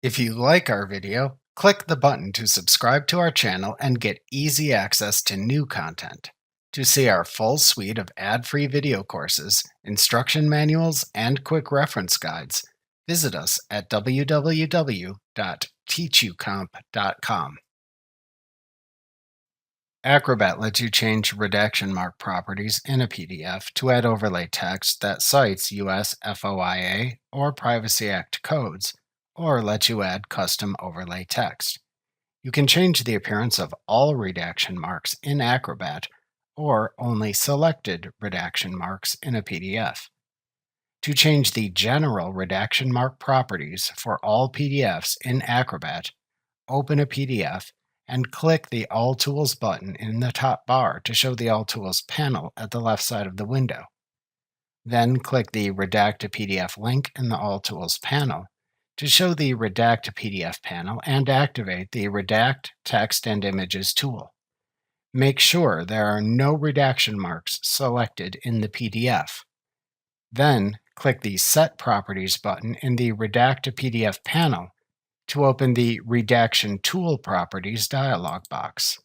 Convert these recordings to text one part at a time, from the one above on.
If you like our video, click the button to subscribe to our channel and get easy access to new content. To see our full suite of ad-free video courses, instruction manuals, and quick reference guides, visit us at www.teachucomp.com. Acrobat lets you change redaction mark properties in a PDF to add overlay text that cites US FOIA or Privacy Act codes, or lets you add custom overlay text. You can change the appearance of all redaction marks in Acrobat or only selected redaction marks in a PDF. To change the general redaction mark properties for all PDFs in Acrobat, open a PDF and click the All Tools button in the top bar to show the All Tools panel at the left side of the window. Then click the Redact a PDF link in the All Tools panel to show the Redact a PDF panel and activate the Redact Text and Images tool. Make sure there are no redaction marks selected in the PDF. Then click the Set Properties button in the Redact a PDF panel to open the Redaction Tool Properties dialog box.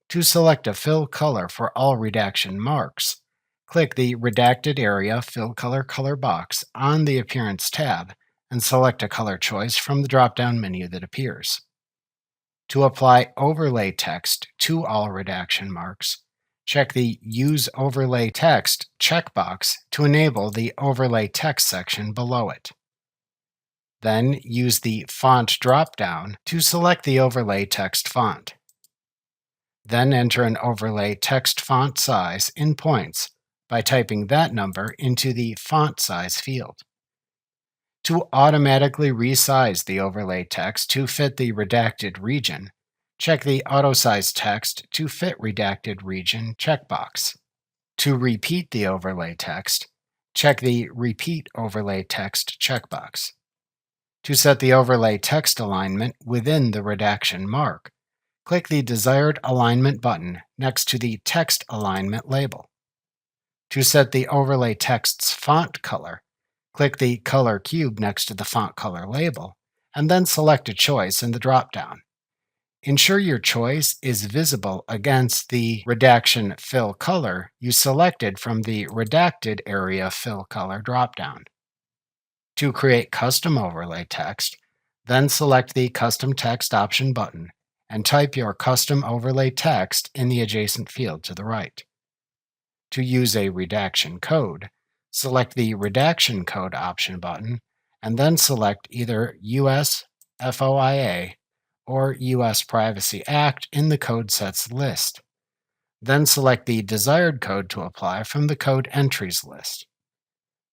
To select a fill color for all redaction marks, click the Redacted Area Fill Color color box on the Appearance tab and select a color choice from the drop-down menu that appears. To apply overlay text to all redaction marks, check the Use Overlay Text checkbox to enable the Overlay Text section below it. Then use the Font drop-down to select the overlay text font. Then enter an overlay text font size in points by typing that number into the Font Size field. To automatically resize the overlay text to fit the redacted region, check the Auto Size Text to Fit Redacted Region checkbox. To repeat the overlay text, check the Repeat Overlay Text checkbox. To set the overlay text alignment within the redaction mark, click the desired alignment button next to the text alignment label. To set the overlay text's font color, click the color cube next to the font color label, and then select a choice in the drop-down. Ensure your choice is visible against the redaction fill color you selected from the Redacted Area Fill Color drop-down. To create custom overlay text, then select the Custom Text option button and type your custom overlay text in the adjacent field to the right. To use a redaction code, select the Redaction Code option button and then select either US FOIA or US Privacy Act in the code sets list. Then select the desired code to apply from the code entries list.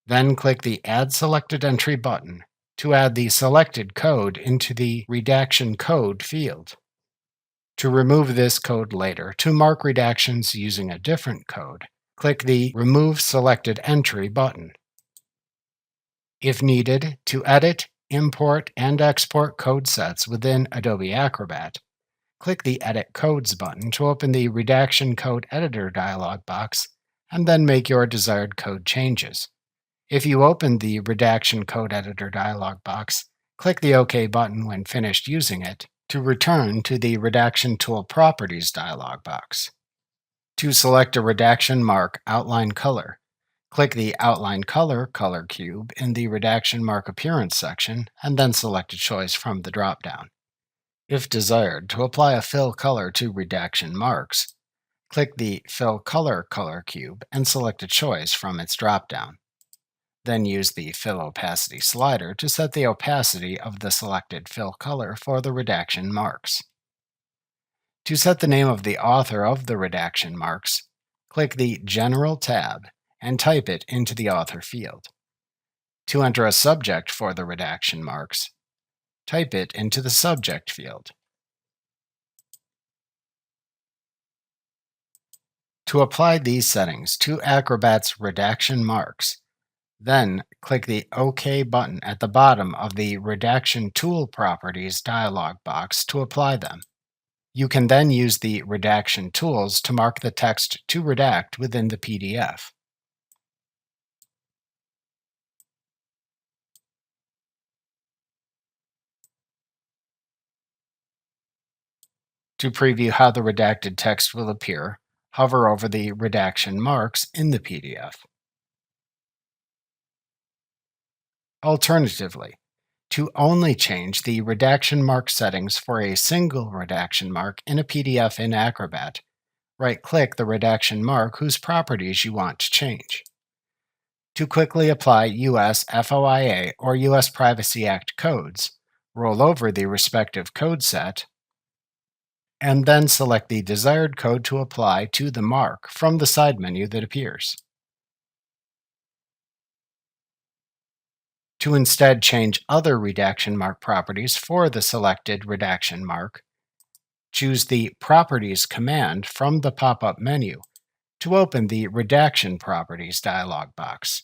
Then click the Add Selected Entry button to add the selected code into the Redaction Code field. To remove this code later to mark redactions using a different code, click the Remove Selected Entry button. If needed, to edit, import, and export code sets within Adobe Acrobat, click the Edit Codes button to open the Redaction Code Editor dialog box and then make your desired code changes. If you open the Redaction Code Editor dialog box, click the OK button when finished using it to return to the Redaction Tool Properties dialog box. To select a redaction mark outline color, click the Outline Color color cube in the Redaction Mark Appearance section and then select a choice from the drop-down. If desired to apply a fill color to redaction marks, click the Fill Color color cube and select a choice from its drop-down. Then use the Fill Opacity slider to set the opacity of the selected fill color for the redaction marks. To set the name of the author of the redaction marks, click the General tab and type it into the author field. To enter a subject for the redaction marks, type it into the subject field. To apply these settings to Acrobat's redaction marks, then click the OK button at the bottom of the Redaction Tool Properties dialog box to apply them. You can then use the redaction tools to mark the text to redact within the PDF. To preview how the redacted text will appear, hover over the redaction marks in the PDF. Alternatively, to only change the redaction mark settings for a single redaction mark in a PDF in Acrobat, right-click the redaction mark whose properties you want to change. To quickly apply U.S. FOIA or U.S. Privacy Act codes, roll over the respective code set and then select the desired code to apply to the mark from the side menu that appears. To instead change other redaction mark properties for the selected redaction mark, choose the Properties command from the pop-up menu to open the Redaction Properties dialog box.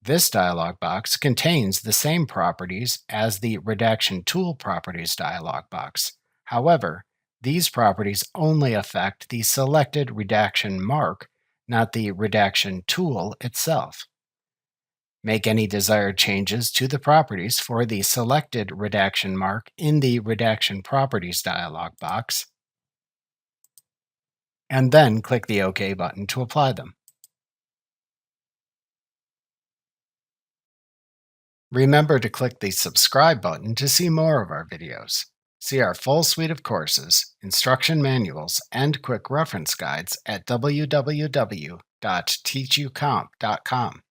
This dialog box contains the same properties as the Redaction Tool Properties dialog box. However, these properties only affect the selected redaction mark, not the redaction tool itself. Make any desired changes to the properties for the selected redaction mark in the Redaction Properties dialog box, and then click the OK button to apply them. Remember to click the subscribe button to see more of our videos. See our full suite of courses, instruction manuals, and quick reference guides at www.teachucomp.com.